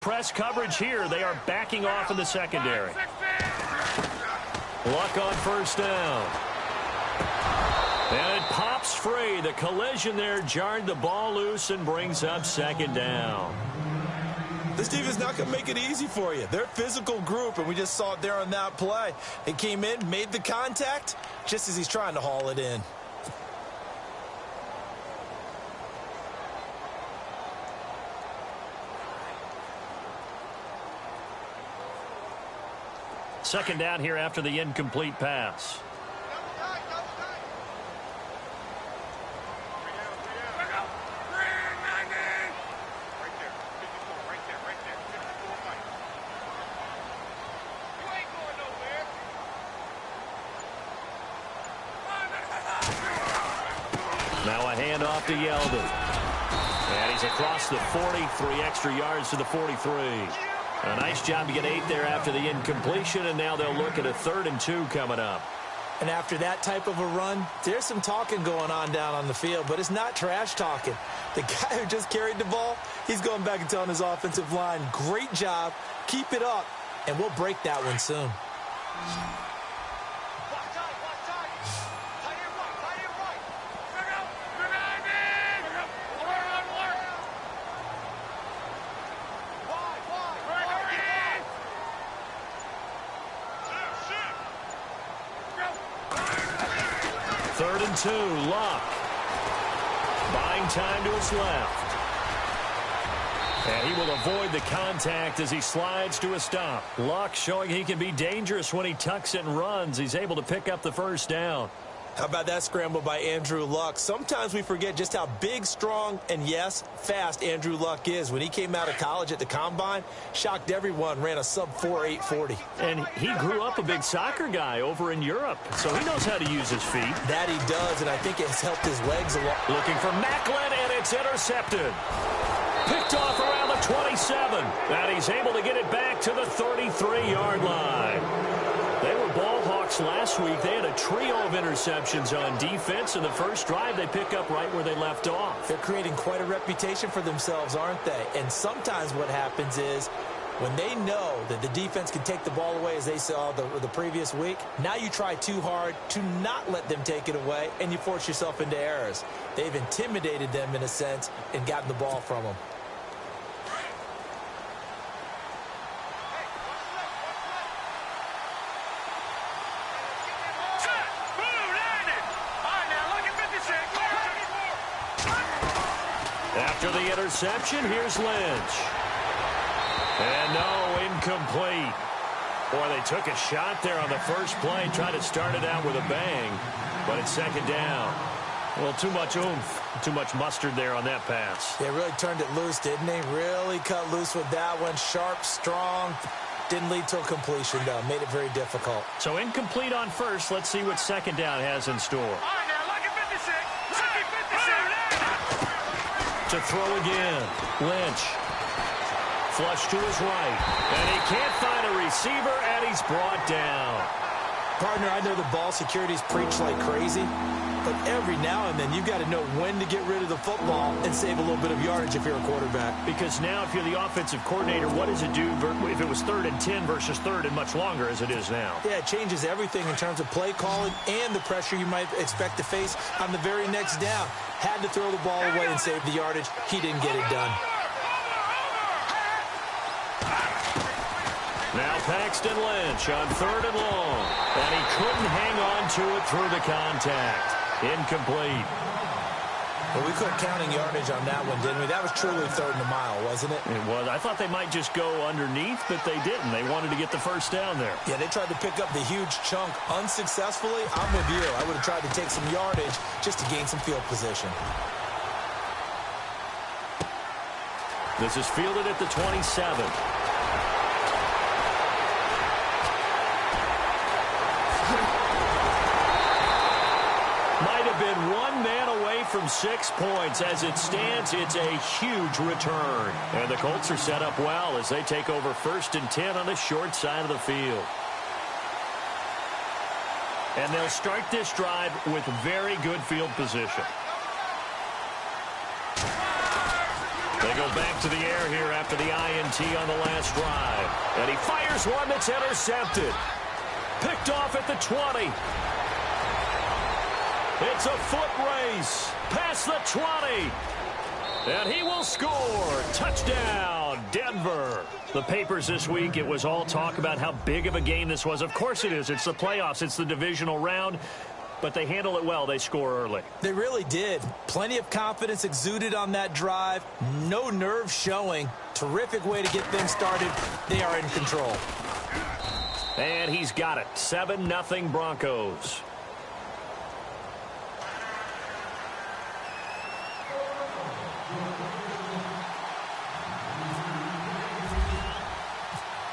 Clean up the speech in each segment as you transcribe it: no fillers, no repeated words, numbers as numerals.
Press coverage here. They are backing off in the secondary. Luck on first down. And it pops free. The collision there jarred the ball loose and brings up second down. This defense not going to make it easy for you. They're a physical group, and we just saw it there on that play. It came in, made the contact, just as he's trying to haul it in. Second down here after the incomplete pass. Now a handoff to Yeldon. And he's across the 43 extra yards to the 43. A nice job to get 8 there after the incompletion, and now they'll look at a 3rd and 2 coming up. And after that type of a run, there's some talking going on down on the field, but it's not trash talking. The guy who just carried the ball, he's going back and telling his offensive line, great job, keep it up, and we'll break that one soon. Third and 2, Luck. Buying time to his left. And he will avoid the contact as he slides to a stop. Luck showing he can be dangerous when he tucks and runs. He's able to pick up the first down. How about that scramble by Andrew Luck? Sometimes we forget just how big, strong, and, yes, fast Andrew Luck is. When he came out of college at the Combine, shocked everyone, ran a sub-4 840. And he grew up a big soccer guy over in Europe, so he knows how to use his feet. That he does, and I think it's helped his legs a lot. Looking for Macklin, and it's intercepted. Picked off around the 27, and he's able to get it back to the 33-yard line. They were ball hawks last week. They had a trio of interceptions on defense. In the first drive, they pick up right where they left off. They're creating quite a reputation for themselves, aren't they? And sometimes what happens is when they know that the defense can take the ball away, as they saw the previous week, now you try too hard to not let them take it away, and you force yourself into errors. They've intimidated them, in a sense, and gotten the ball from them. After the interception, here's Lynch. And no, incomplete. Boy, they took a shot there on the first play, tried to start it out with a bang, but it's second down. Well, too much oomph, too much mustard there on that pass. They really turned it loose, didn't they? Really cut loose with that one. Sharp, strong. Didn't lead to a completion, though. Made it very difficult. So incomplete on first. Let's see what second down has in store. To throw again. Lynch. Flush to his right. And he can't find a receiver, and he's brought down. Partner, I know the ball security's preached like crazy, but every now and then you've got to know when to get rid of the football and save a little bit of yardage if you're a quarterback. Because now if you're the offensive coordinator, what does it do if it was 3rd and 10 versus 3rd and much longer as it is now? Yeah, it changes everything in terms of play calling and the pressure you might expect to face on the very next down. Had to throw the ball away and save the yardage. He didn't get it done. Now Paxton Lynch on 3rd and long. And he couldn't hang on to it through the contact. Incomplete. Well, we quit counting yardage on that one, didn't we? That was truly 3rd and a mile, wasn't it? It was. I thought they might just go underneath, but they didn't. They wanted to get the first down there. Yeah, they tried to pick up the huge chunk unsuccessfully. I'm with you. I would have tried to take some yardage just to gain some field position. This is fielded at the 27. Might have been one man away from 6 points. As it stands, it's a huge return. And the Colts are set up well as they take over 1st and 10 on the short side of the field. And they'll start this drive with very good field position. They go back to the air here after the INT on the last drive. And he fires one that's intercepted. Picked off at the 20. It's a foot race past the 20. And he will score. Touchdown, Denver. The papers this week, it was all talk about how big of a game this was. Of course it is. It's the playoffs. It's the divisional round. But they handle it well. They score early. They really did. Plenty of confidence exuded on that drive. No nerve showing. Terrific way to get things started. They are in control. And he's got it. 7-0 Broncos.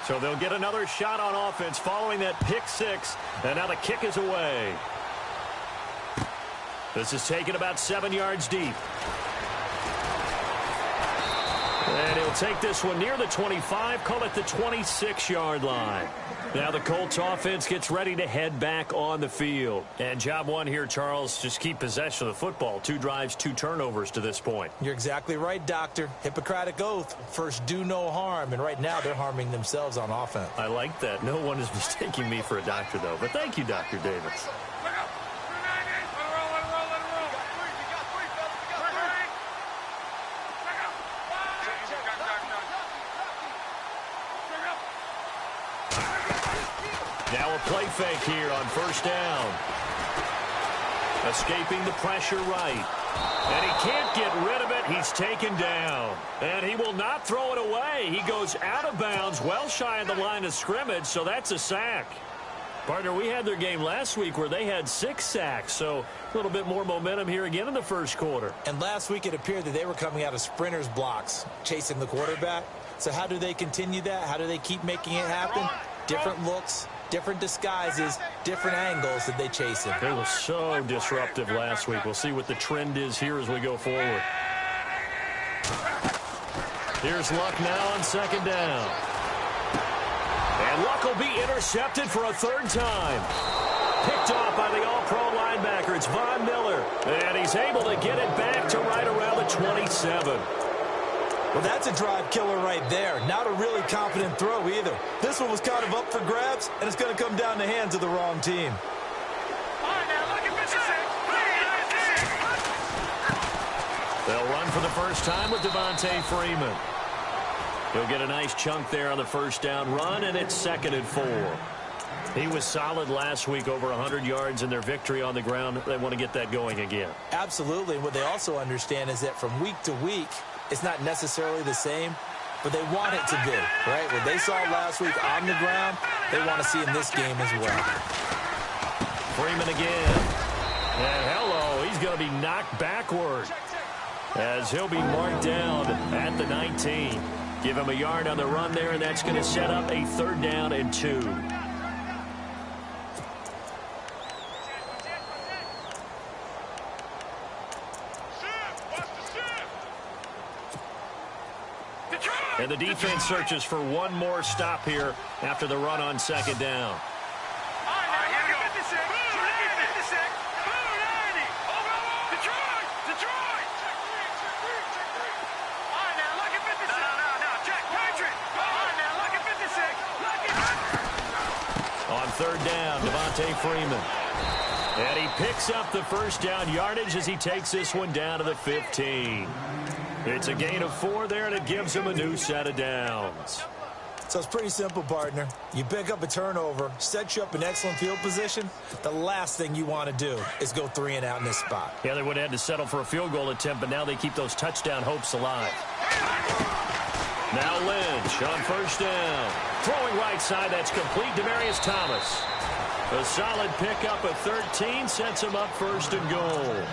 So they'll get another shot on offense following that pick six. And now the kick is away. This is taken about 7 yards deep. And he'll take this one near the 25, call it the 26-yard line. Now the Colts offense gets ready to head back on the field. And job one here, Charles, just keep possession of the football. 2 drives, 2 turnovers to this point. You're exactly right, Doctor. Hippocratic oath. First, do no harm. And right now, they're harming themselves on offense. I like that. No one is mistaking me for a doctor, though. But thank you, Dr. Davis. Now a play fake here on first down. Escaping the pressure right. And he can't get rid of it. He's taken down. And he will not throw it away. He goes out of bounds, well shy of the line of scrimmage, so that's a sack. Partner, we had their game last week where they had 6 sacks, so a little bit more momentum here again in the first quarter. And last week it appeared that they were coming out of sprinters blocks, chasing the quarterback. So how do they continue that? How do they keep making it happen? Different looks, different disguises, different angles that they chase him. They were so disruptive last week. We'll see what the trend is here as we go forward. Here's Luck now on second down. And Luck will be intercepted for a 3rd time. Picked off by the all-pro linebacker. It's Von Miller. And he's able to get it back to right around the 27. Well, that's a drive killer right there. Not a really confident throw either. This one was kind of up for grabs, and it's going to come down the hands of the wrong team. They'll run for the first time with Devontae Freeman. He'll get a nice chunk there on the first down run, and it's 2nd and 4. He was solid last week, over 100 yards in their victory on the ground. They want to get that going again. Absolutely. And what they also understand is that from week to week, it's not necessarily the same, but they want it to be, right? What they saw last week on the ground, they want to see in this game as well. Freeman again. And hello, he's going to be knocked backward as he'll be marked down at the 19. Give him a yard on the run there, and that's going to set up a 3rd down and 2. And the defense searches for one more stop here after the run on 2nd down. On 3rd down, Devontae Freeman. And he picks up the first down yardage as he takes this one down to the 15. It's a gain of 4 there, and it gives him a new set of downs. So it's pretty simple, partner. You pick up a turnover, set you up in excellent field position. The last thing you want to do is go 3 and out in this spot. Yeah, they would have had to settle for a field goal attempt, but now they keep those touchdown hopes alive. Now Lynch on first down. Throwing right side, that's complete. Demaryius Thomas. A solid pickup at 13 sets him up 1st and goal.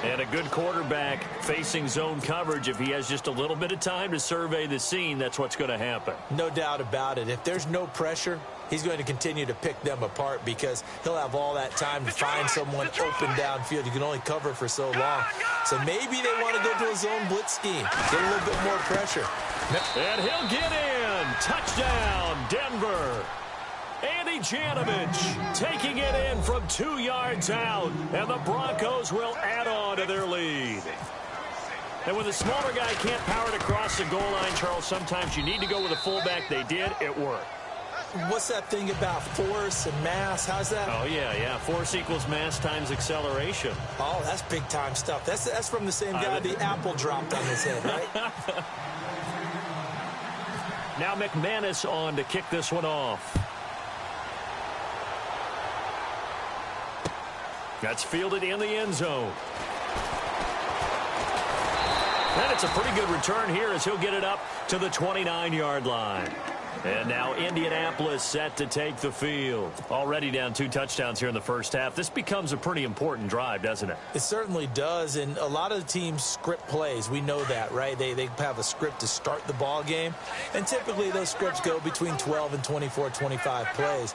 And a good quarterback facing zone coverage. If he has just a little bit of time to survey the scene, that's what's going to happen. No doubt about it. If there's no pressure, he's going to continue to pick them apart because he'll have all that time to find someone open downfield. You can only cover for so long. So maybe they want to go to a zone blitz scheme, get a little bit more pressure. And he'll get in. Touchdown, Denver. Andy Janovich taking it in from 2 yards out, and the Broncos will add on to their lead. And when the smaller guy can't power it across the goal line, Charles, sometimes you need to go with a fullback. They did. It worked. What's that thing about force and mass? How's that? Oh, yeah. Force equals mass times acceleration. Oh, that's big-time stuff. That's from the same guy the apple dropped on his head, right? Now McManus on to kick this one off. That's fielded in the end zone. And it's a pretty good return here as he'll get it up to the 29-yard line. And now Indianapolis set to take the field. Already down 2 touchdowns here in the first half. This becomes a pretty important drive, doesn't it? It certainly does, and a lot of the teams script plays. We know that, right? They have a script to start the ball game, and typically those scripts go between 12 and 24, 25 plays.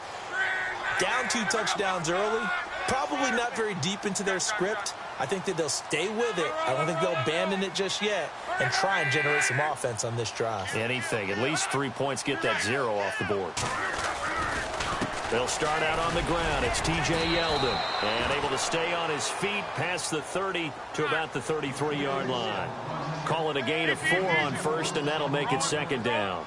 Down 2 touchdowns early, probably not very deep into their script. I think that they'll stay with it. I don't think they'll abandon it just yet and try and generate some offense on this drive. Anything. At least 3 points, get that 0 off the board. They'll start out on the ground. It's T.J. Yeldon. And able to stay on his feet past the 30 to about the 33-yard line. Call it a gain of 4 on first, and that'll make it second down.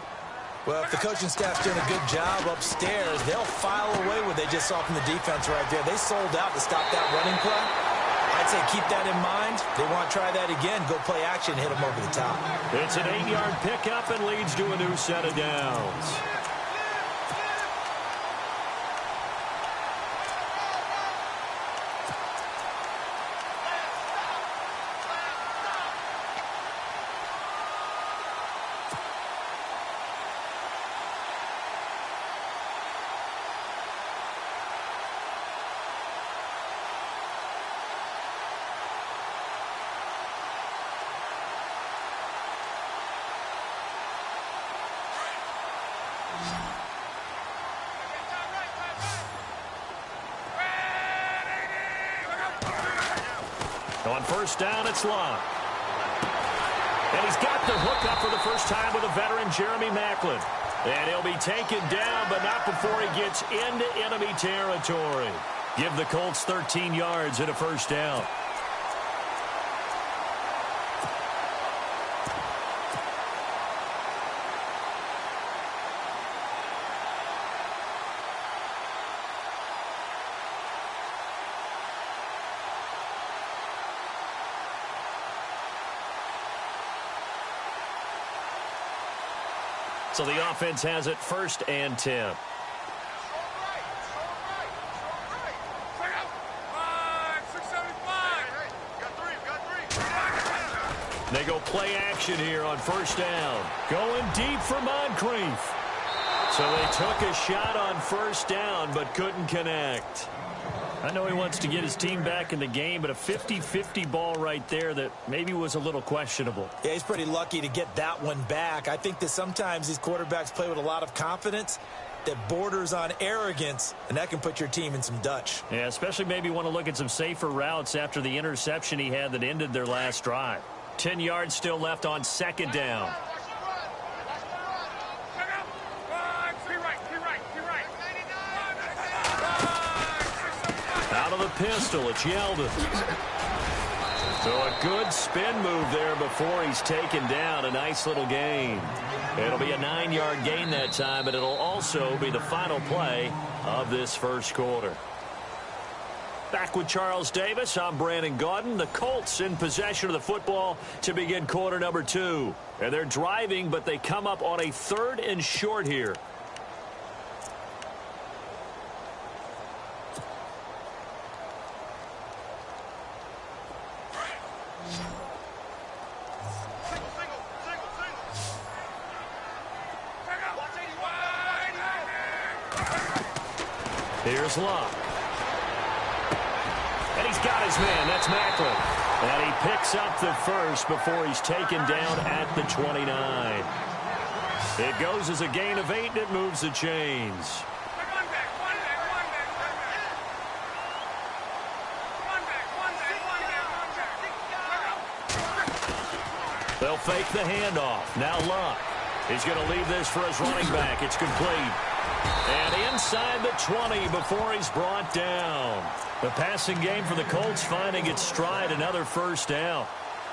Well, if the coaching staff's doing a good job upstairs, they'll file away what they just saw from the defense right there. They sold out to stop that running play. I'd say keep that in mind. They want to try that again. Go play action, hit them over the top. It's an 8-yard pickup and leads to a new set of downs. On first down, it's Locke. And he's got the hook up for the first time with a veteran, Jeremy Maclin. And he'll be taken down, but not before he gets into enemy territory. Give the Colts 13 yards and a first down. So the offense has it 1st and 10. They go play action here on first down. Going deep for Moncrief. So they took a shot on first down but couldn't connect. I know he wants to get his team back in the game, but a 50-50 ball right there that maybe was a little questionable. Yeah, he's pretty lucky to get that one back. I think that sometimes these quarterbacks play with a lot of confidence that borders on arrogance, and that can put your team in some Dutch. Yeah, especially maybe want to look at some safer routes after the interception he had that ended their last drive. 10 yards still left on second down. Out of the pistol, it's Yeldon. So a good spin move there before he's taken down. A nice little gain. It'll be a 9-yard gain that time, but it'll also be the final play of this first quarter. Back with Charles Davis, I'm Brandon Gaudin. The Colts in possession of the football to begin quarter number 2. And they're driving, but they come up on a 3rd and short here. Here's Locke. And he's got his man. That's Maclin. And he picks up the first before he's taken down at the 29. It goes as a gain of 8, and it moves the chains. They'll fake the handoff. Now Locke. He's going to leave this for his running back. It's complete. And inside the 20 before he's brought down. The passing game for the Colts finding its stride, another first down.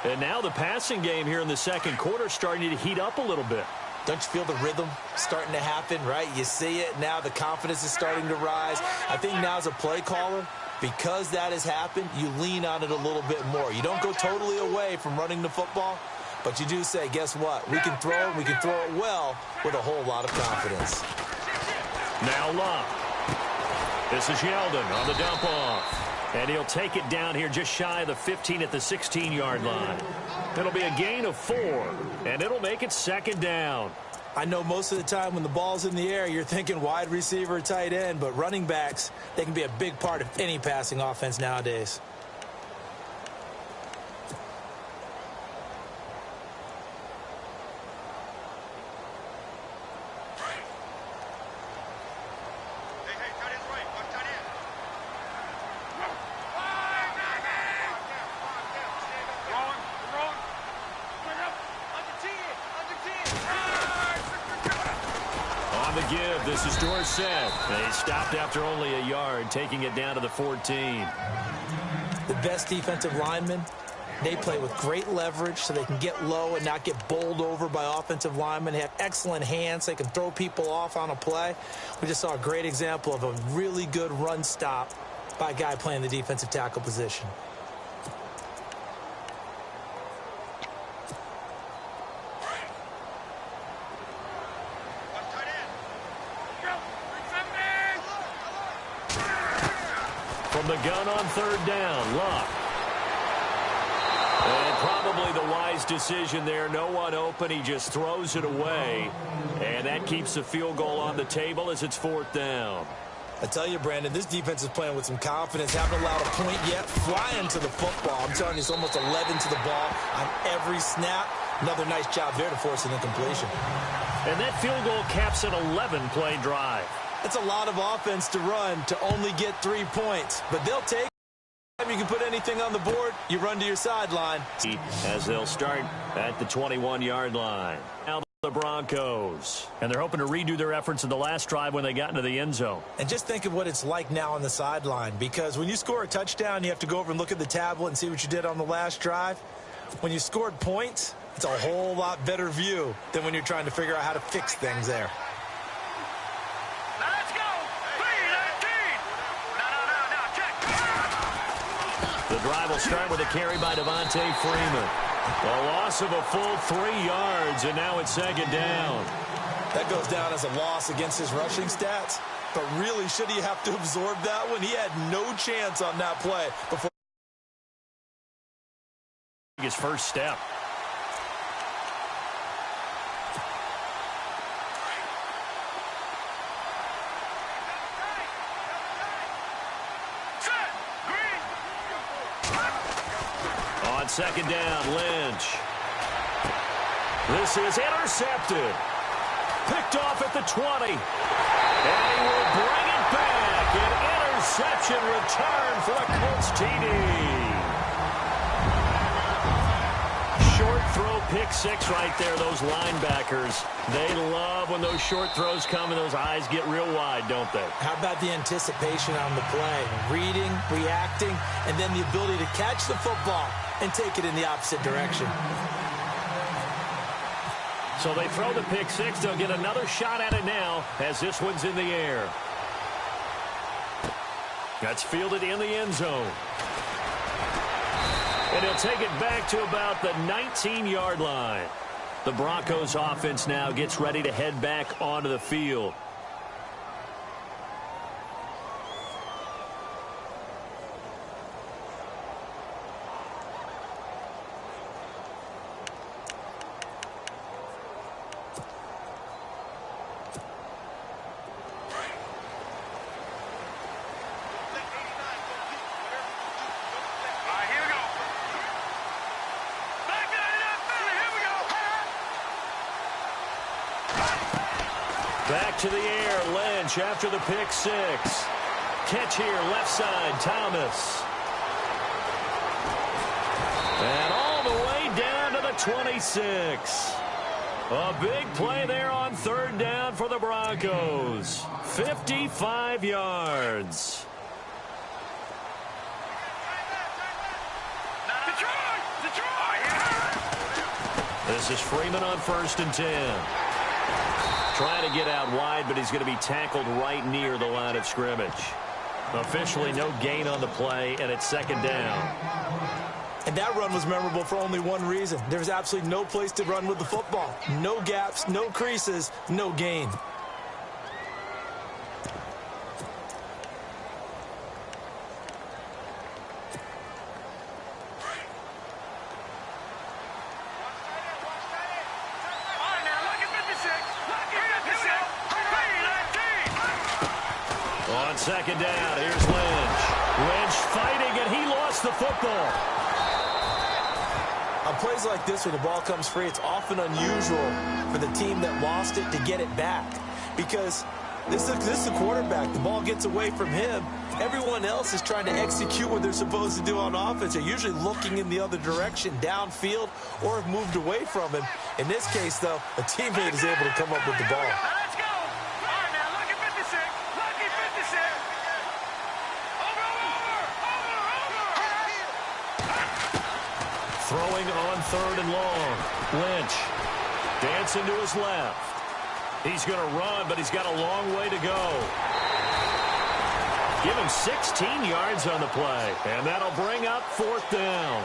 And now the passing game here in the second quarter starting to heat up a little bit. Don't you feel the rhythm starting to happen, right? You see it now. The confidence is starting to rise. I think now as a play caller, because that has happened, you lean on it a little bit more. You don't go totally away from running the football, but you do say, guess what? We can throw it. We can throw it well with a whole lot of confidence. Now Love. This is Yeldon on the dump off. And he'll take it down here just shy of the 15 at the 16-yard line. It'll be a gain of 4, and it'll make it second down. I know most of the time when the ball's in the air, you're thinking wide receiver, tight end, but running backs, they can be a big part of any passing offense nowadays. This is Dorsett. He stopped after only a yard, taking it down to the 14. The best defensive linemen, they play with great leverage so they can get low and not get bowled over by offensive linemen. They have excellent hands. They can throw people off on a play. We just saw a great example of a really good run stop by a guy playing the defensive tackle position. From the gun on third down, Luck. And probably the wise decision there. No one open. He just throws it away. And that keeps the field goal on the table as it's fourth down. I tell you, Brandon, this defense is playing with some confidence. Haven't allowed a point yet. Flying to the football. I'm telling you, it's almost 11 to the ball on every snap. Another nice job there to force an incompletion. And that field goal caps an 11-play drive. It's a lot of offense to run to only get 3 points, but they'll take it. If you can put anything on the board, you run to your sideline. As they'll start at the 21-yard line. Now the Broncos. And they're hoping to redo their efforts in the last drive when they got into the end zone. And just think of what it's like now on the sideline, because when you score a touchdown, you have to go over and look at the tablet and see what you did on the last drive. When you scored points, it's a whole lot better view than when you're trying to figure out how to fix things there. The drive will start with a carry by Devontae Freeman. A loss of a full 3 yards, and now it's second down. That goes down as a loss against his rushing stats, but really, should he have to absorb that one? He had no chance on that play before his first step. Second down, Lynch. This is intercepted. Picked off at the 20. And he will bring it back. An interception return for the Colts TD. Short throw, pick six right there, those linebackers. They love when those short throws come and those eyes get real wide, don't they? How about the anticipation on the play? Reading, reacting, and then the ability to catch the football and take it in the opposite direction. So they throw the pick six. They'll get another shot at it now as this one's in the air. That's fielded in the end zone. And he'll take it back to about the 19-yard line. The Broncos offense now gets ready to head back onto the field. Back to the air, Lynch after the pick six. Catch here, left side, Thomas. And all the way down to the 26. A big play there on third down for the Broncos. 55 yards. Detroit! This is Freeman on 1st and 10. Trying to get out wide, but he's going to be tackled right near the line of scrimmage. Officially no gain on the play, and it's 2nd down. And that run was memorable for only one reason. There's absolutely no place to run with the football. No gaps, no creases, no gain. On 2nd down, here's Lynch. Lynch fighting, and he lost the football. On plays like this where the ball comes free, it's often unusual for the team that lost it to get it back. Because this is the quarterback. The ball gets away from him. Everyone else is trying to execute what they're supposed to do on offense. They're usually looking in the other direction, downfield, or have moved away from him. In this case, though, a teammate is able to come up with the ball. Throwing on 3rd and long. Lynch dancing to his left. He's going to run, but he's got a long way to go. Give him 16 yards on the play, and that'll bring up 4th down.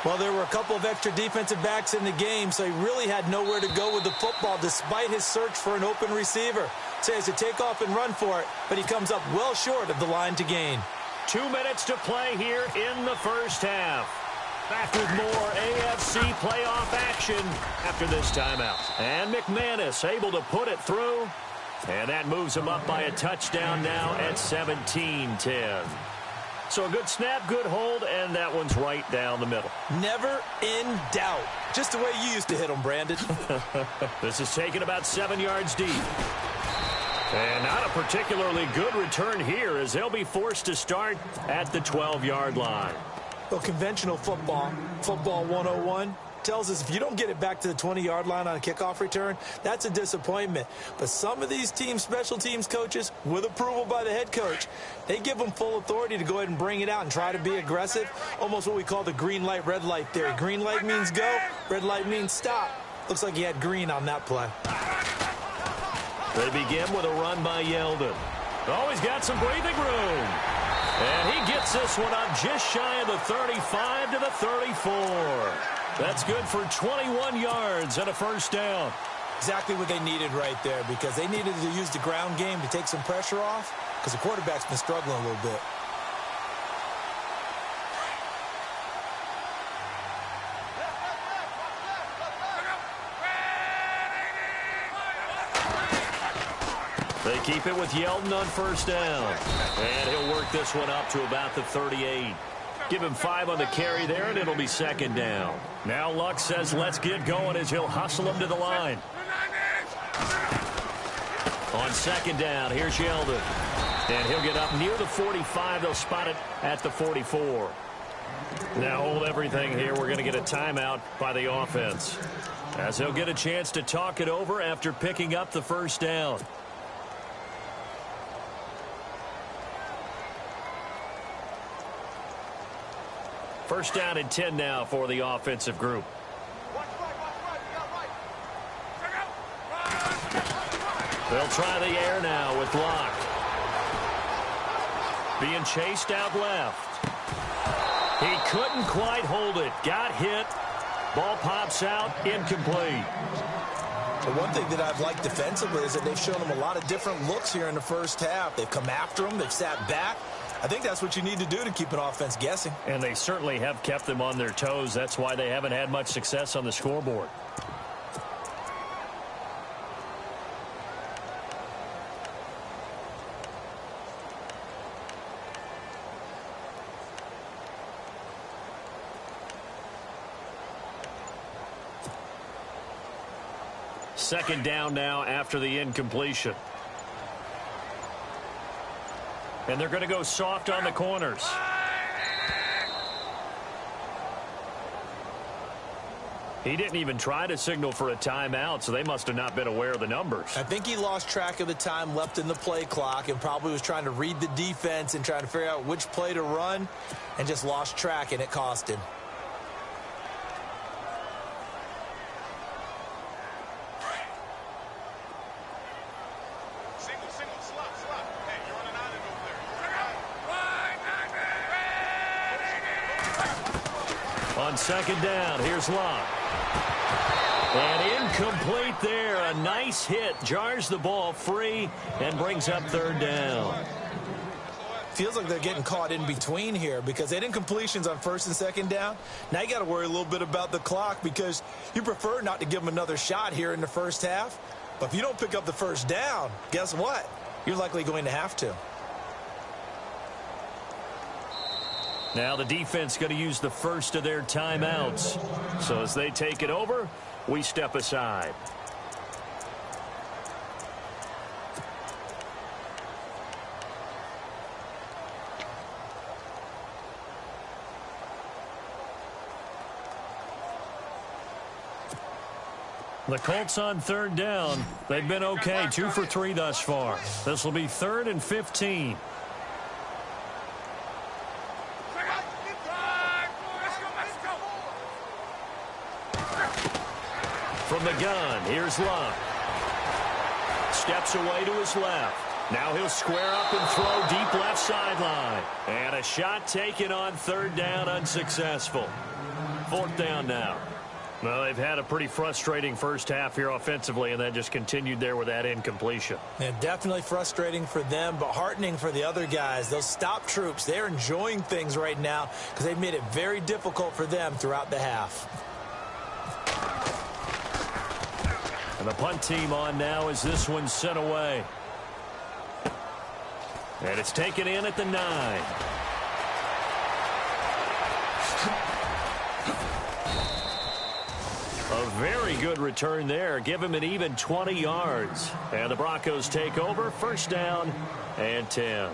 Well, there were a couple of extra defensive backs in the game, so he really had nowhere to go with the football despite his search for an open receiver. So he has to take off and run for it, but he comes up well short of the line to gain. 2 minutes to play here in the first half. Back with more AFC playoff action after this timeout. And McManus able to put it through. And that moves him up by a touchdown now at 17-10. So a good snap, good hold, and that one's right down the middle. Never in doubt. Just the way you used to hit them, Brandon. This is taken about 7 yards deep. And not a particularly good return here as they'll be forced to start at the 12-yard line. Well, conventional football 101, tells us if you don't get it back to the 20-yard line on a kickoff return, that's a disappointment. But some of these teams, special teams coaches, with approval by the head coach, they give them full authority to go ahead and bring it out and try to be aggressive, almost what we call the green light, red light theory. Green light means go, red light means stop. Looks like he had green on that play. They begin with a run by Yeldon. Oh, he's got some breathing room. And he gets this one up just shy of the 35 to the 34. That's good for 21 yards and a 1st down. Exactly what they needed right there, because they needed to use the ground game to take some pressure off, because the quarterback's been struggling a little bit. They keep it with Yeldon on 1st down. And he'll work this one up to about the 38. Give him 5 on the carry there, and it'll be 2nd down. Now Luck says let's get going as he'll hustle him to the line. On 2nd down, here's Yeldon. And he'll get up near the 45. They'll spot it at the 44. Now hold everything here. We're going to get a timeout by the offense, as they'll get a chance to talk it over after picking up the 1st down. First down and 10 now for the offensive group. They'll try the air now with Locke. Being chased out left. He couldn't quite hold it. Got hit. Ball pops out. Incomplete. The one thing that I've liked defensively is that they've shown them a lot of different looks here in the first half. They've come after them. They've sat back. I think that's what you need to do to keep an offense guessing. And they certainly have kept them on their toes. That's why they haven't had much success on the scoreboard. Second down now after the incompletion. And they're going to go soft on the corners. He didn't even try to signal for a timeout, so they must have not been aware of the numbers. I think he lost track of the time left in the play clock and probably was trying to read the defense and trying to figure out which play to run and just lost track, and it cost him. On second down, here's Locke. And incomplete there. A nice hit. Jars the ball free and brings up third down. Feels like they're getting caught in between here because they didn't completions on first and second down. Now you got to worry a little bit about the clock because you prefer not to give them another shot here in the first half. But if you don't pick up the first down, guess what? You're likely going to have to. Now the defense going to use the first of their timeouts. So as they take it over, we step aside. The Colts on third down. They've been okay, 2 for 3 thus far. This will be 3rd and 15. From the gun, here's Locke. Steps away to his left. Now he'll square up and throw deep left sideline. And a shot taken on third down, unsuccessful. 4th down now. Well, they've had a pretty frustrating first half here offensively, and then just continued there with that incompletion. And definitely frustrating for them, but heartening for the other guys. Those stop troops, they're enjoying things right now because they've made it very difficult for them throughout the half. And the punt team on now as this one's sent away. And it's taken in at the 9. A very good return there. Give him an even 20 yards. And the Broncos take over. 1st down and 10.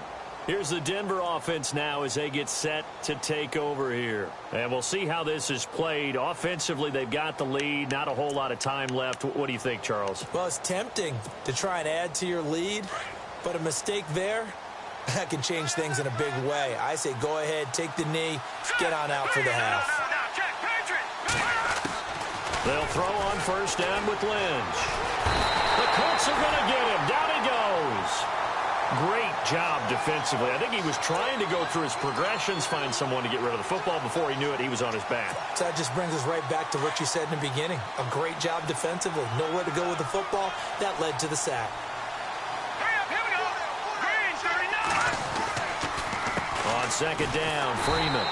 Here's the Denver offense now as they get set to take over here. And we'll see how this is played. Offensively, they've got the lead. Not a whole lot of time left. What do you think, Charles? Well, it's tempting to try and add to your lead, but a mistake there, that can change things in a big way. I say go ahead, take the knee, get on out for the half. They'll throw on 1st down with Lynch. The Colts are going to get him. Down he goes. Great job defensively. I think he was trying to go through his progressions, find someone to get rid of the football. Before he knew it, he was on his back. So that just brings us right back to what you said in the beginning. A great job defensively. Nowhere to go with the football. That led to the sack. On 2nd down, Freeman.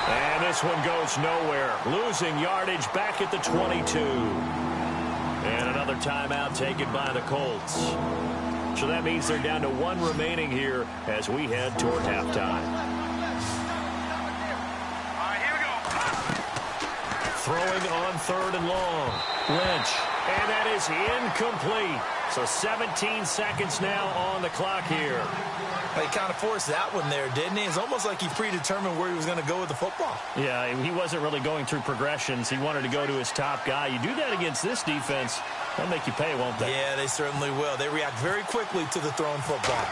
And this one goes nowhere. Losing yardage back at the 22. And another timeout taken by the Colts. So that means they're down to 1 remaining here as we head toward halftime. All right, here we go. Throwing on 3rd and long. Lynch. And that is incomplete. So 17 seconds now on the clock here. He kind of forced that one there, didn't he? It's almost like he predetermined where he was going to go with the football. Yeah, he wasn't really going through progressions. He wanted to go to his top guy. You do that against this defense, they'll make you pay, won't they? Yeah, they certainly will. They react very quickly to the thrown football.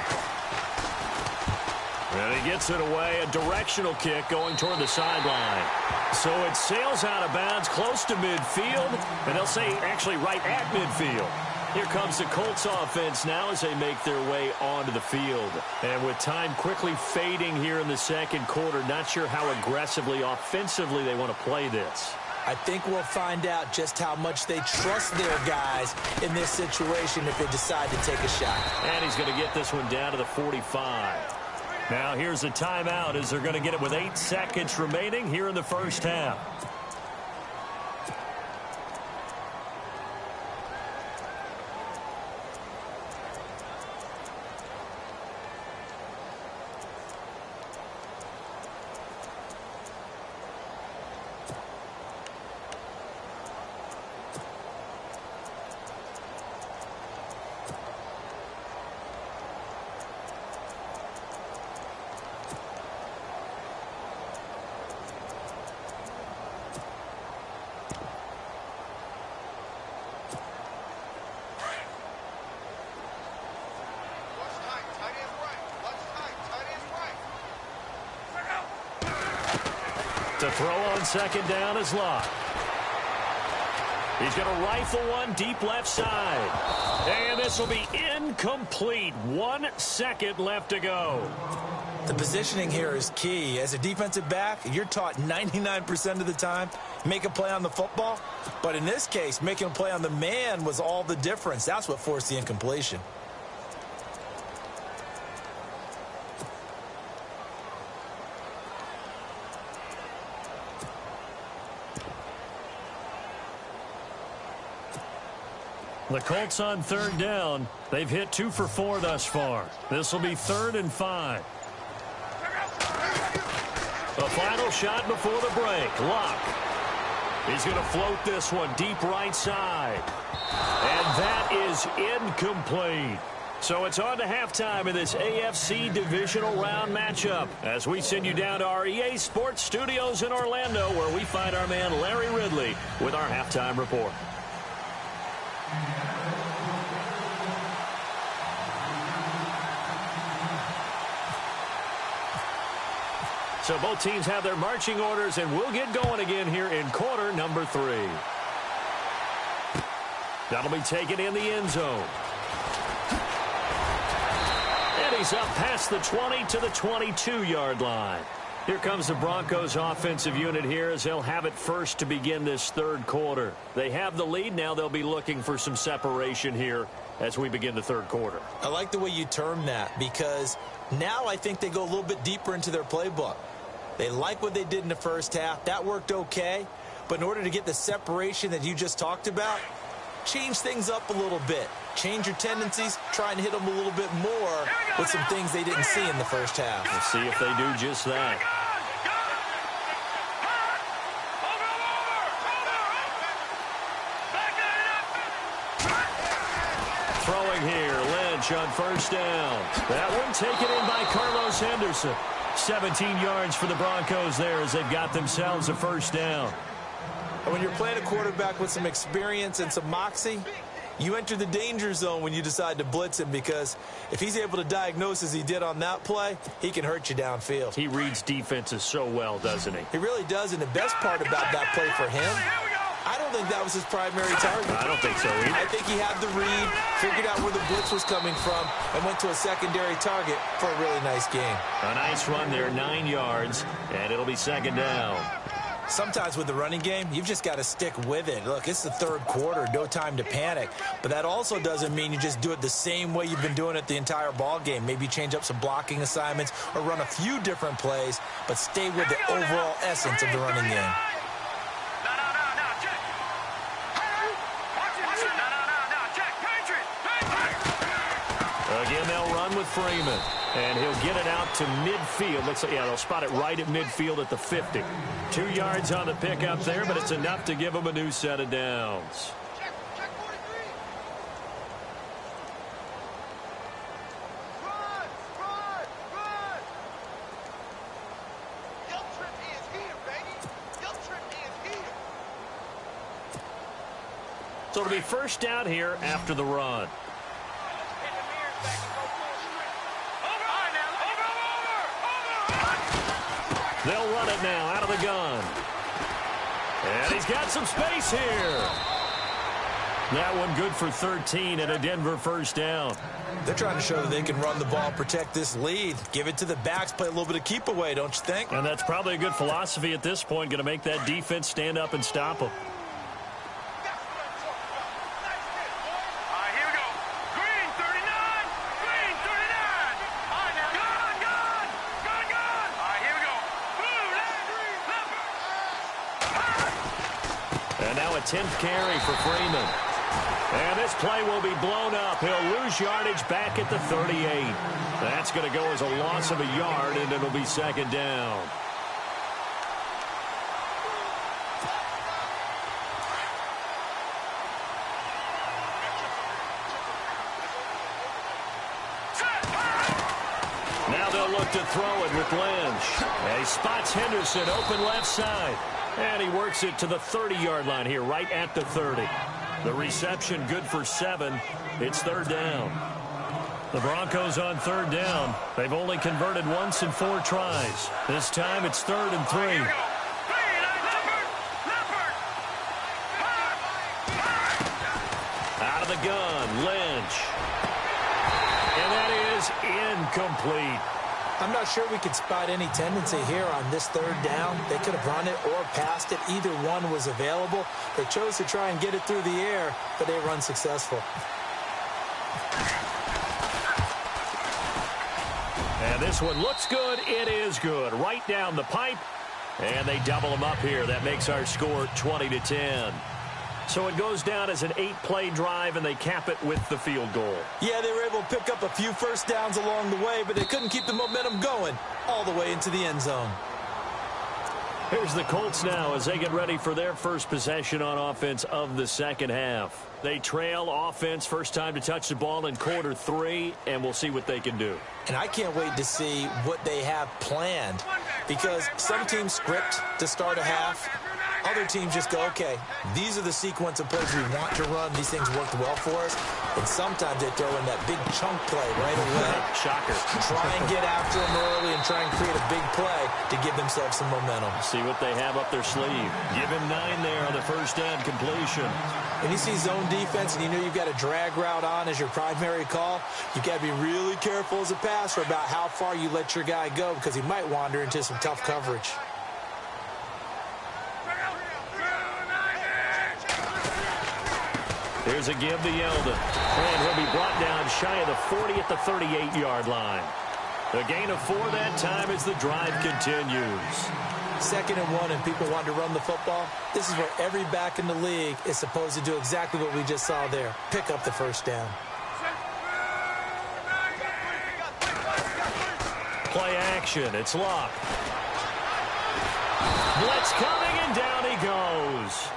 And he gets it away. A directional kick going toward the sideline. So it sails out of bounds close to midfield. And they'll say actually right at midfield. Here comes the Colts offense now as they make their way onto the field. And with time quickly fading here in the second quarter, not sure how aggressively, offensively they want to play this. I think we'll find out just how much they trust their guys in this situation if they decide to take a shot. And he's going to get this one down to the 45. Now here's a timeout as they're going to get it with 8 seconds remaining here in the first half. To throw on 2nd down is Locke. He's going to rifle one deep left side. And this will be incomplete. 1 second left to go. The positioning here is key. As a defensive back, you're taught 99% of the time, make a play on the football. But in this case, making a play on the man was all the difference. That's what forced the incompletion. The Colts on third down. They've hit 2 for 4 thus far. This will be 3rd and 5. The final shot before the break. Luck. He's going to float this one deep right side. And that is incomplete. So it's on to halftime in this AFC divisional round matchup as we send you down to our EA Sports Studios in Orlando, where we find our man Larry Ridley with our halftime report. So both teams have their marching orders, and we'll get going again here in quarter number 3. That'll be taken in the end zone. And he's up past the 20 to the 22-yard line. Here comes the Broncos offensive unit here as they'll have it first to begin this third quarter. They have the lead. Now they'll be looking for some separation here as we begin the third quarter. I like the way you term that, because now I think they go a little bit deeper into their playbook. They like what they did in the first half. That worked okay. But in order to get the separation that you just talked about, change things up a little bit. Change your tendencies. Try and hit them a little bit more with some things they didn't see in the first half. We'll see if they do just that. Throwing here, Lynch on first down. That one taken in by Carlos Henderson. 17 yards for the Broncos there as they've got themselves a first down. And when you're playing a quarterback with some experience and some moxie, you enter the danger zone when you decide to blitz him, because if he's able to diagnose as he did on that play, he can hurt you downfield. He reads defenses so well, doesn't he? He really does, and the best part about that play for him, I don't think that was his primary target. I don't think so either. I think he had the read, figured out where the blitz was coming from, and went to a secondary target for a really nice game. A nice run there, 9 yards, and it'll be second down. Sometimes with the running game, you've just got to stick with it. Look, it's the third quarter, no time to panic. But that also doesn't mean you just do it the same way you've been doing it the entire ball game. Maybe change up some blocking assignments or run a few different plays, but stay with the overall essence of the running game. Again, they'll run with Freeman, and he'll get it out to midfield. Looks like, yeah, they'll spot it right at midfield at the 50. 2 yards on the pickup there, but it's enough to give them a new set of downs. So it'll be first down here after the run. They'll run it now out of the gun. And he's got some space here. That one good for 13 and a Denver first down. They're trying to show that they can run the ball and protect this lead. Give it to the backs, play a little bit of keep away, don't you think? And that's probably a good philosophy at this point, going to make that defense stand up and stop them. And now a 10th carry for Freeman. And this play will be blown up. He'll lose yardage back at the 38. That's going to go as a loss of a yard, and it'll be second down. Now they'll look to throw it with Lynch. And he spots Henderson open left side. And he works it to the 30-yard line here, right at the 30. The reception good for 7. It's third down. The Broncos on third down. They've only converted once in 4 tries. This time it's 3rd and 3. Out of the gun, Lynch. incomplete. I'm not sure we could spot any tendency here on this third down. They could have run it or passed it. Either one was available. They chose to try and get it through the air, but they were unsuccessful. And this one looks good. It is good. Right down the pipe. And they double them up here. That makes our score 20-10. So it goes down as an 8-play drive, and they cap it with the field goal. Yeah, they were able to pick up a few first downs along the way, but they couldn't keep the momentum going all the way into the end zone. Here's the Colts now as they get ready for their first possession on offense of the second half. They trail offense, first time to touch the ball in quarter 3, and we'll see what they can do. And I can't wait to see what they have planned, because some teams script to start a half. Other teams just go, okay, these are the sequence of plays we want to run. These things worked well for us. And sometimes they throw in that big chunk play right away. Shocker. Try and get after them early and try and create a big play to give themselves some momentum. See what they have up their sleeve. Give him 9 there on the first down completion. When you see zone defense and you know you've got a drag route on as your primary call, you've got to be really careful as a passer about how far you let your guy go, because he might wander into some tough coverage. Here's a give to Yeldon. And he'll be brought down shy of the 40 at the 38-yard line. A gain of 4 that time as the drive continues. 2nd and 1, and people want to run the football. This is where every back in the league is supposed to do exactly what we just saw there. Pick up the first down. Play action. It's Luck. Blitz coming, and down he goes.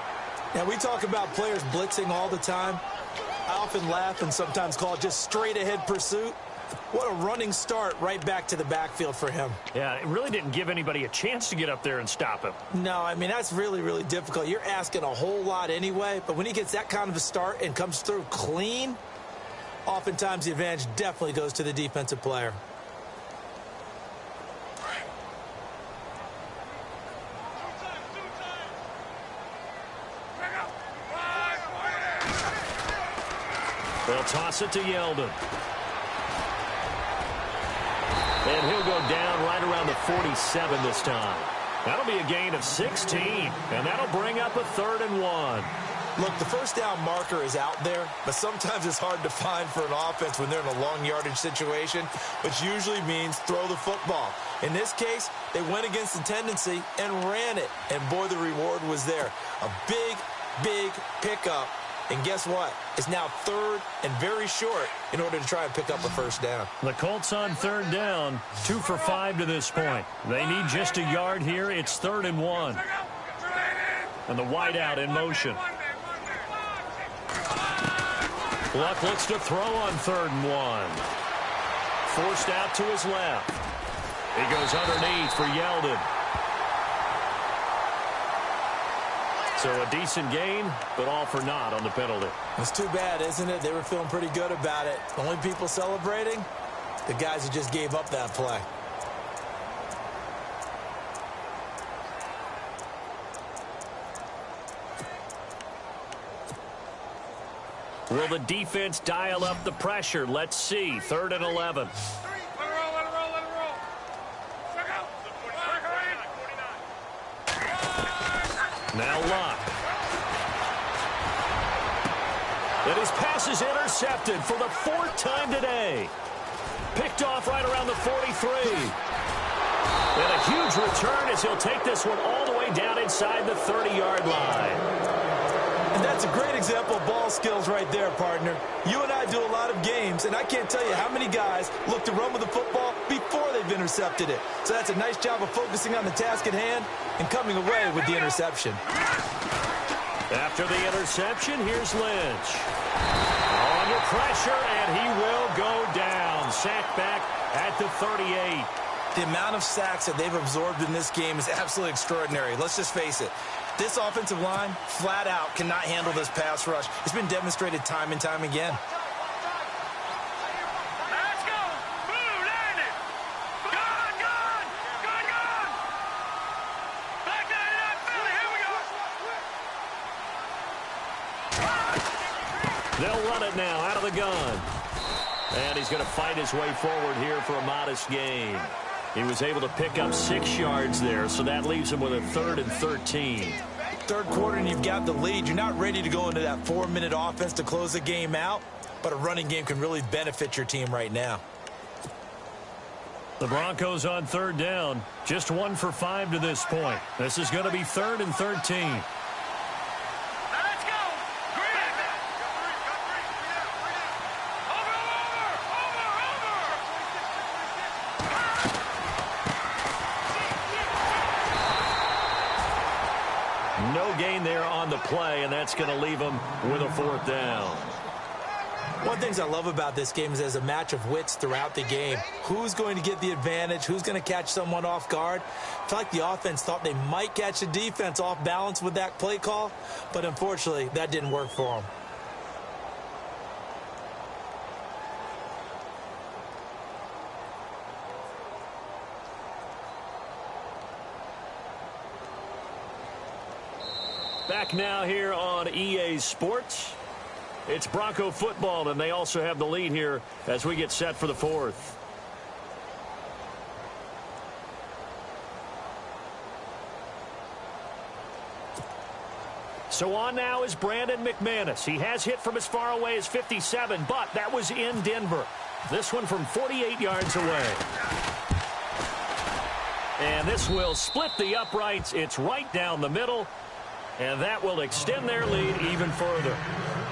Now, we talk about players blitzing all the time. I often laugh and sometimes call it just straight-ahead pursuit. What a running start right back to the backfield for him. Yeah, it really didn't give anybody a chance to get up there and stop him. No, I mean, that's really, really difficult. You're asking a whole lot anyway, but when he gets that kind of a start and comes through clean, oftentimes the advantage definitely goes to the defensive player. They'll toss it to Yeldon. And he'll go down right around the 47 this time. That'll be a gain of 16, and that'll bring up a 3rd and 1. Look, the first down marker is out there, but sometimes it's hard to find for an offense when they're in a long yardage situation, which usually means throw the football. In this case, they went against the tendency and ran it, and boy, the reward was there. A big, big pickup. And guess what? It's now 3rd and very short in order to try and pick up a first down. The Colts on 3rd down, 2 for 5 to this point. They need just a yard here. It's 3rd and 1. And the wideout in motion. Luck looks to throw on 3rd and 1. Forced out to his left. He goes underneath for Yeldon. So a decent gain, but all for naught on the penalty. It's too bad, isn't it? They were feeling pretty good about it. The only people celebrating, the guys who just gave up that play. Will the defense dial up the pressure? Let's see. 3rd and 11. Now Luck. And his pass is intercepted for the 4th time today. Picked off right around the 43. And a huge return as he'll take this one all the way down inside the 30-yard line. And that's a great example of ball skills right there, partner. You and I do a lot of games, and I can't tell you how many guys look to run with the football before they've intercepted it. So that's a nice job of focusing on the task at hand and coming away with the interception. After the interception, here's Lynch. Under pressure, and he will go down. Sacked back at the 38. The amount of sacks that they've absorbed in this game is absolutely extraordinary. Let's just face it. This offensive line, flat out, cannot handle this pass rush. It's been demonstrated time and time again. Let's go. Blue, land it. Gone. Back 99, Philly, here we go. They'll run it now out of the gun. And he's going to fight his way forward here for a modest gain. He was able to pick up 6 yards there, so that leaves him with a 3rd and 13. Third quarter and you've got the lead. You're not ready to go into that 4-minute offense to close the game out, but a running game can really benefit your team right now. The Broncos on 3rd down. Just 1 for 5 to this point. This is going to be 3rd and 13. No gain there on the play, and that's going to leave them with a 4th down. One of the things I love about this game is there's a match of wits throughout the game. Who's going to get the advantage? Who's going to catch someone off guard? I feel like the offense thought they might catch the defense off balance with that play call, but unfortunately, that didn't work for them. Back now here on EA Sports. It's Bronco football, and they also have the lead here as we get set for the 4th. So on now is Brandon McManus. He has hit from as far away as 57, but that was in Denver. This one from 48 yards away. And this will split the uprights. It's right down the middle. And that will extend their lead even further.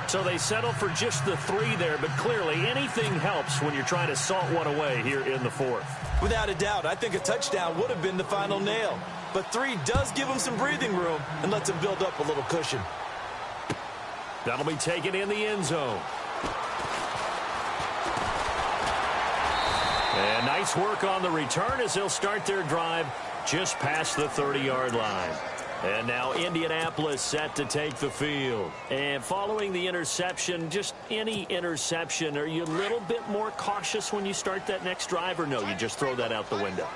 So they settle for just the 3 there, but clearly anything helps when you're trying to salt one away here in the 4th. Without a doubt, I think a touchdown would have been the final nail. But 3 does give them some breathing room and lets them build up a little cushion. That'll be taken in the end zone. And nice work on the return as they'll start their drive just past the 30-yard line. And now Indianapolis set to take the field. And following the interception, just any interception, are you a little bit more cautious when you start that next drive, or no, you just throw that out the window?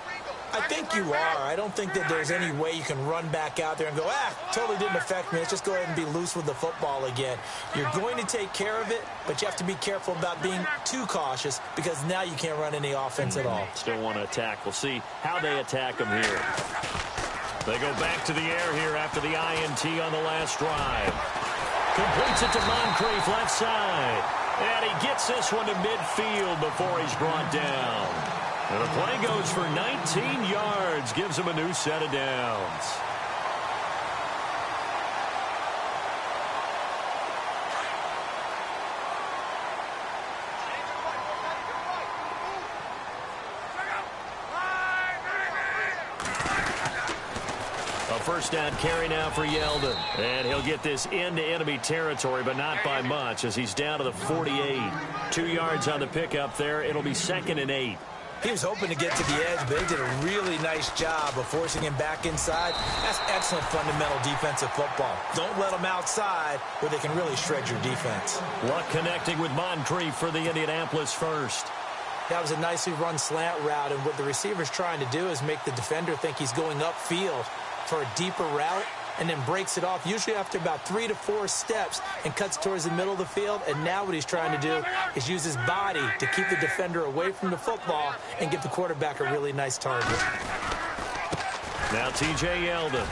I think you are. I don't think that there's any way you can run back out there and go, totally didn't affect me. Let's just go ahead and be loose with the football again. You're going to take care of it, but you have to be careful about being too cautious because now you can't run any offense at all. Still want to attack. We'll see how they attack them here. They go back to the air here after the INT on the last drive. Completes it to Moncrief left side. And he gets this one to midfield before he's brought down. And the play goes for 19 yards. Gives him a new set of downs. First down carry now for Yeldon. And he'll get this into enemy territory, but not by much as he's down to the 48. 2 yards on the pickup there. It'll be 2nd and 8. He was hoping to get to the edge, but they did a really nice job of forcing him back inside. That's excellent fundamental defensive football. Don't let them outside where they can really shred your defense. Luck connecting with Moncrief for the Indianapolis first. That was a nicely run slant route, and what the receiver's trying to do is make the defender think he's going upfield for a deeper route, and then breaks it off, usually after about 3 to 4 steps, and cuts towards the middle of the field. And now what he's trying to do is use his body to keep the defender away from the football and give the quarterback a really nice target. Now T.J. Yeldon.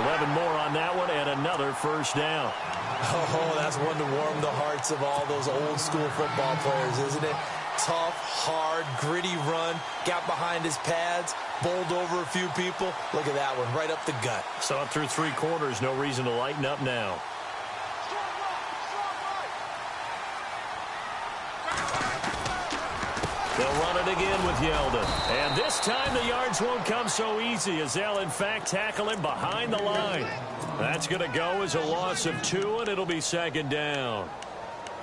11 more on that one, and another first down. Oh, that's one to warm the hearts of all those old school football players, isn't it? Tough, hard, gritty run, got behind his pads, bowled over a few people. Look at that one, right up the gut. So up through 3 quarters, no reason to lighten up now. They'll run it again with Yeldon. And this time the yards won't come so easy as they'll, in fact, tackle him behind the line. That's going to go as a loss of 2, and it'll be 2nd down.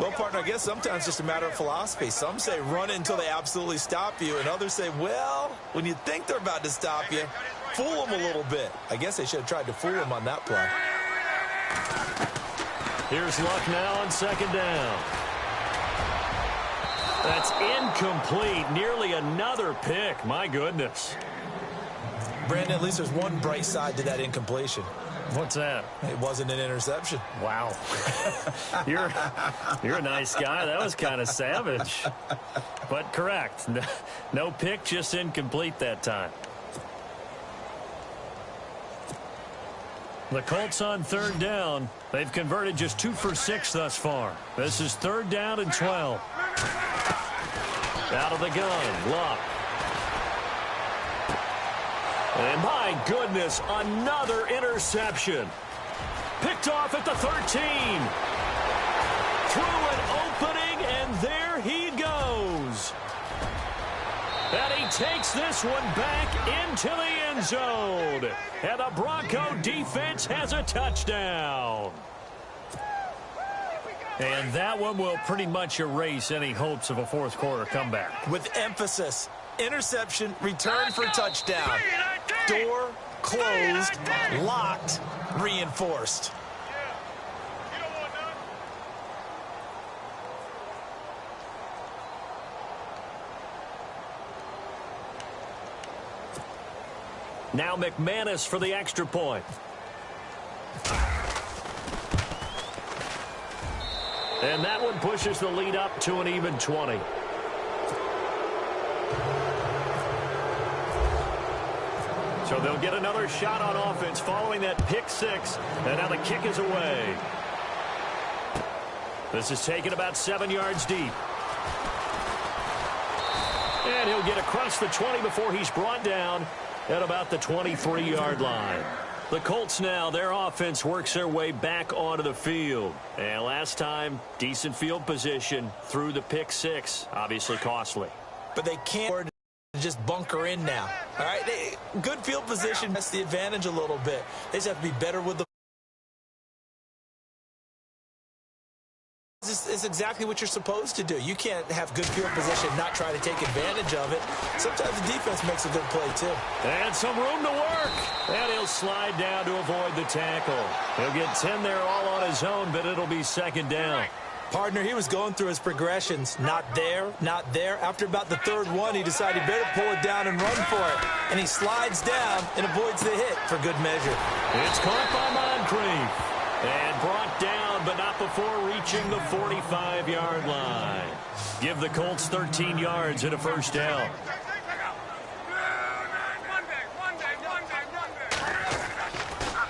Well, partner, I guess sometimes it's just a matter of philosophy. Some say run it until they absolutely stop you, and others say, well, when you think they're about to stop you, fool them a little bit. I guess they should have tried to fool him on that play. Here's Luck now on 2nd down. That's incomplete. Nearly another pick. My goodness. Brandon, at least there's one bright side to that incompletion. What's that? It wasn't an interception. Wow. You're a nice guy. That was kind of savage. But correct. No pick, just incomplete that time. The Colts on third down. They've converted just 2 for 6 thus far. This is 3rd down and 12. Out of the gun, Luck. And my goodness, another interception. Picked off at the 13. Through an opening, and there he goes. And he takes this one back into the end zone. And the Bronco defense has a touchdown. And that one will pretty much erase any hopes of a fourth quarter comeback. With emphasis, interception, return for touchdown. Door closed, locked, reinforced. Now McManus for the extra point. And that one pushes the lead up to an even 20. So they'll get another shot on offense following that pick 6. And now the kick is away. This is taken about 7 yards deep. And he'll get across the 20 before he's brought down at about the 23-yard line. The Colts now, their offense works their way back onto the field. And last time, decent field position through the pick 6. Obviously costly. But they can't just bunker in now. All right, good field position. That's the advantage a little bit. They just have to be better with the. It's exactly what you're supposed to do. You can't have good field position and not try to take advantage of it. Sometimes the defense makes a good play, too. And some room to work. And he'll slide down to avoid the tackle. He'll get 10 there all on his own, but it'll be 2nd down. Partner, he was going through his progressions. Not there, not there. After about the 3rd one, he decided he better pull it down and run for it. And he slides down and avoids the hit for good measure. It's caught by Moncrief. And brought down, but not before reaching the 45-yard line. Give the Colts 13 yards and a 1st down.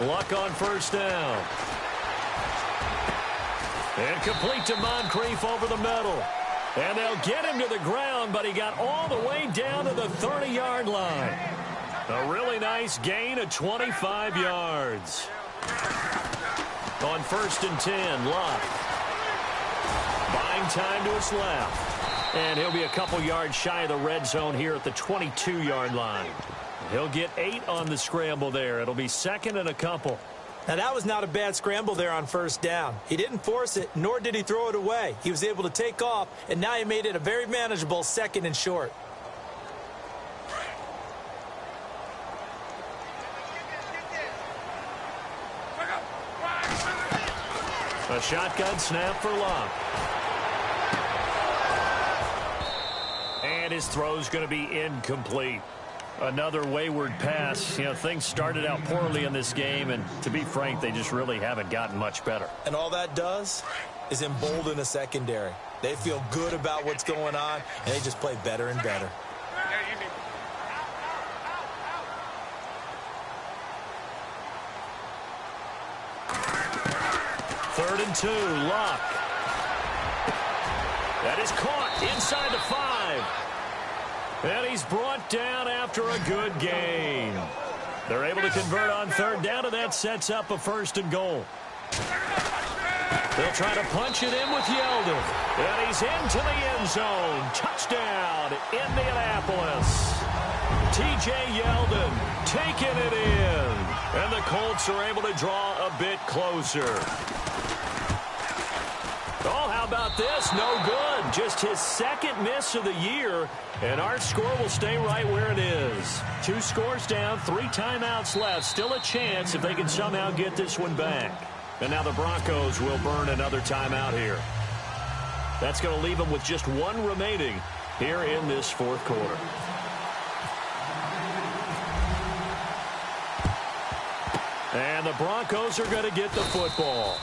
Luck on 1st down. And complete to Moncrief over the middle. And they'll get him to the ground, but he got all the way down to the 30-yard line. A really nice gain of 25 yards. On 1st and 10, Luck. Buying time to his left. And he'll be a couple yards shy of the red zone here at the 22-yard line. He'll get 8 on the scramble there. It'll be 2nd and a couple. Now, that was not a bad scramble there on 1st down. He didn't force it, nor did he throw it away. He was able to take off, and now he made it a very manageable 2nd and short. A shotgun snap for Luck. And his throw's going to be incomplete. Another wayward pass. You know, things started out poorly in this game, and to be frank, they just really haven't gotten much better. And all that does is embolden a secondary. They feel good about what's going on, and they just play better and better. 3rd and 2, Luck. That is caught inside the 5. And he's brought down after a good gain. They're able to convert on 3rd down, and that sets up a 1st and goal. They'll try to punch it in with Yeldon. And he's into the end zone. Touchdown, Indianapolis. T.J. Yeldon taking it in. And the Colts are able to draw a bit closer. Oh, how about this? No good. Just his 2nd miss of the year. And our score will stay right where it is. 2 scores down, 3 timeouts left. Still a chance if they can somehow get this one back. And now the Broncos will burn another timeout here. That's going to leave them with just 1 remaining here in this 4th quarter. And the Broncos are going to get the football.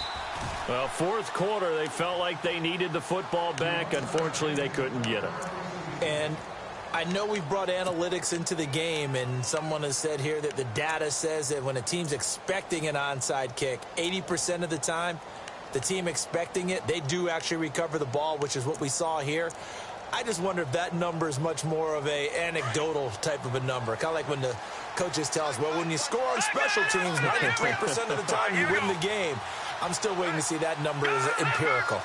Well, fourth quarter, they felt like they needed the football back. Unfortunately, they couldn't get it. And I know we brought analytics into the game, and someone has said here that the data says that when a team's expecting an onside kick, 80% of the time, the team expecting it, they do actually recover the ball, which is what we saw here. I just wonder if that number is much more of a anecdotal type of a number. Kind of like when the coaches tell us, well, when you score on special teams, 93% of the time you win the game. I'm still waiting to see that number is empirical.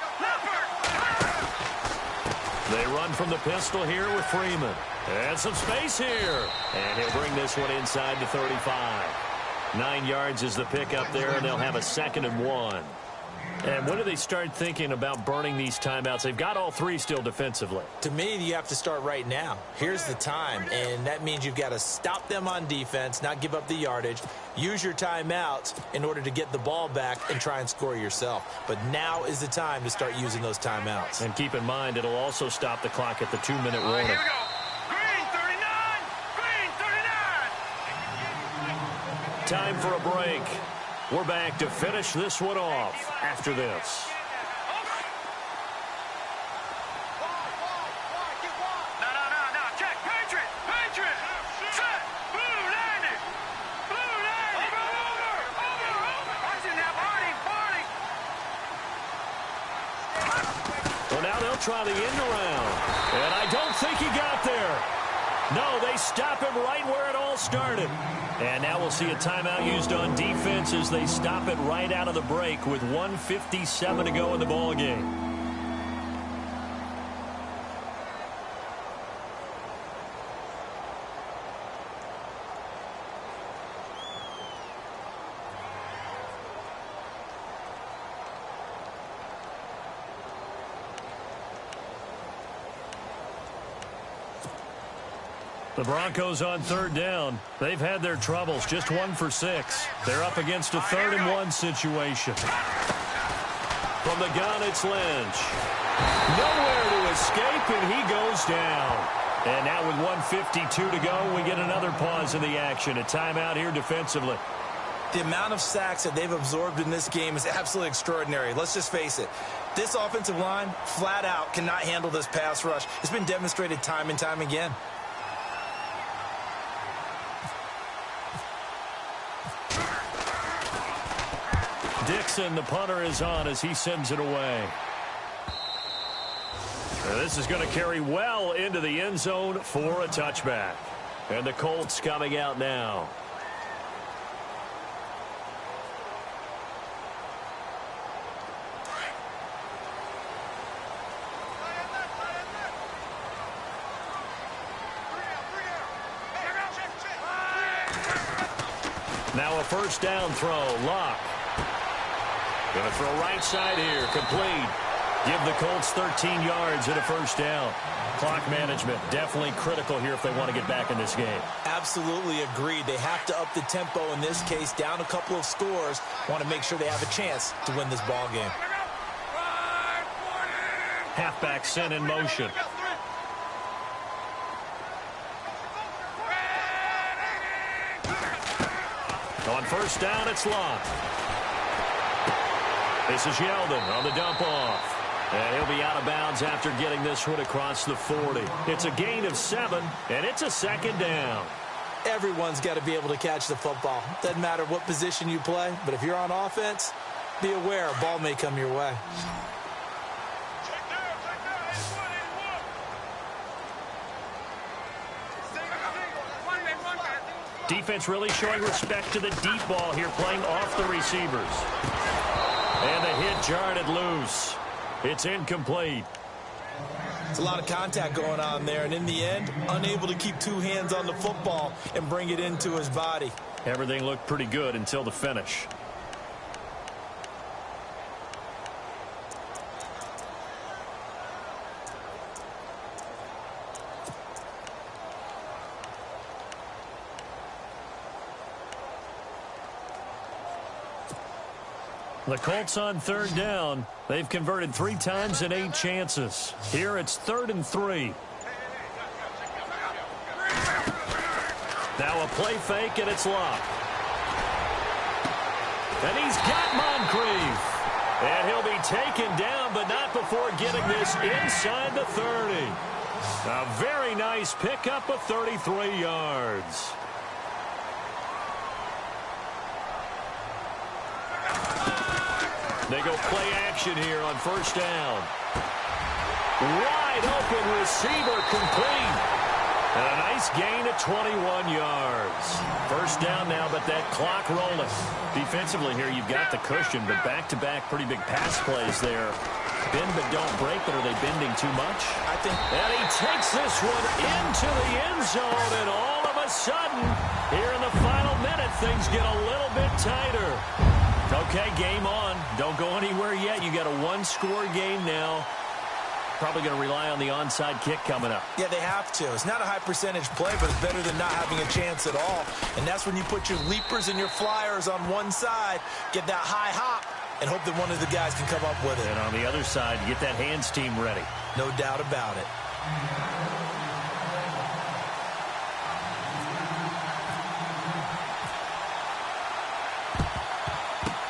They run from the pistol here with Freeman. And some space here. And he'll bring this one inside the 35. 9 yards is the pickup there, and they'll have a 2nd and 1. And when do they start thinking about burning these timeouts? They've got all 3 still defensively. To me, you have to start right now. Here's the time, and that means you've got to stop them on defense, not give up the yardage, use your timeouts in order to get the ball back and try and score yourself. But now is the time to start using those timeouts. And keep in mind, it'll also stop the clock at the 2-minute warning. Here we go. Green 39. Green 39. Time for a break. We're back to finish this one off after this. No. Check. Patriot. Set. Blue landing. Over. Watch it now. Barney. Well, now they'll try the end around. And I don't think he got there. No, they stop him right where it all started. And now we'll see a timeout used on defense as they stop it right out of the break with 1:57 to go in the ballgame. The Broncos on 3rd down. They've had their troubles, just 1 for 6. They're up against a 3rd and 1 situation. From the gun, it's Lynch. Nowhere to escape, and he goes down. And now with 1:52 to go, we get another pause in the action. A timeout here defensively. The amount of sacks that they've absorbed in this game is absolutely extraordinary. Let's just face it. This offensive line, flat out, cannot handle this pass rush. It's been demonstrated time and time again. Dixon, the punter, is on as he sends it away. This is going to carry well into the end zone for a touchback. And the Colts coming out now. Now a 1st down throw. Lock. Going to throw right side here. Complete. Give the Colts 13 yards and a 1st down. Clock management definitely critical here if they want to get back in this game. Absolutely agreed. They have to up the tempo in this case, down a couple of scores. Want to make sure they have a chance to win this ball game. Halfback sent in motion. On 1st down, it's locked. This is Yeldon on the dump off. And he'll be out of bounds after getting this one across the 40. It's a gain of 7, and it's a 2nd down. Everyone's got to be able to catch the football. Doesn't matter what position you play, but if you're on offense, be aware a ball may come your way. Defense really showing respect to the deep ball here, playing off the receivers. And the hit jarred it loose. It's incomplete. It's a lot of contact going on there, and in the end, unable to keep 2 hands on the football and bring it into his body. Everything looked pretty good until the finish. The Colts on 3rd down. They've converted 3 times in 8 chances. Here it's 3rd and 3. Now a play fake, and it's locked. And he's got Moncrief. And he'll be taken down, but not before getting this inside the 30. A very nice pickup of 33 yards. They go play action here on first down. Wide open receiver complete. And a nice gain of 21 yards. First down now, but that clock rolling. Defensively here, you've got the cushion, but back-to-back pretty big pass plays there. Bend but don't break, but are they bending too much? I think. And he takes this one into the end zone, and all of a sudden, here in the final minute, things get a little bit tighter. Okay, game on. Don't go anywhere yet. You got a one-score game now. Probably going to rely on the onside kick coming up. Yeah, they have to. It's not a high percentage play, but it's better than not having a chance at all. And that's when you put your leapers and your flyers on one side, get that high hop, and hope that one of the guys can come up with it. And on the other side, get that hands team ready. No doubt about it.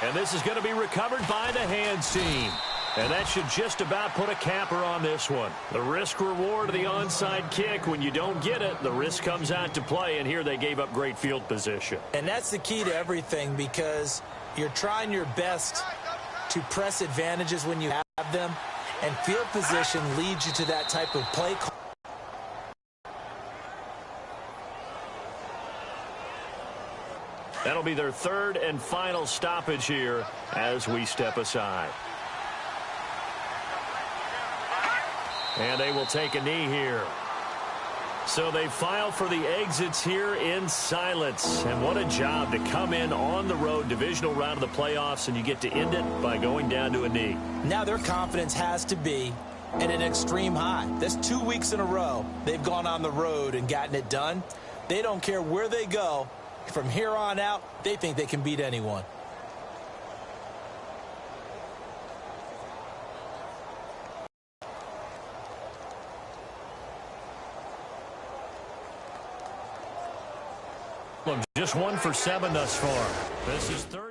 And this is going to be recovered by the hands team. And that should just about put a capper on this one. The risk-reward of the onside kick, when you don't get it, the risk comes out to play, and here they gave up great field position. And that's the key to everything, because you're trying your best to press advantages when you have them, and field position leads you to that type of play call. That'll be their third and final stoppage here as we step aside. And they will take a knee here. So they file for the exits here in silence. And what a job to come in on the road, divisional round of the playoffs, and you get to end it by going down to a knee. Now their confidence has to be at an extreme high. That's 2 weeks in a row they've gone on the road and gotten it done. They don't care where they go. From here on out, they think they can beat anyone. Just 1 for 7 thus far. This is third.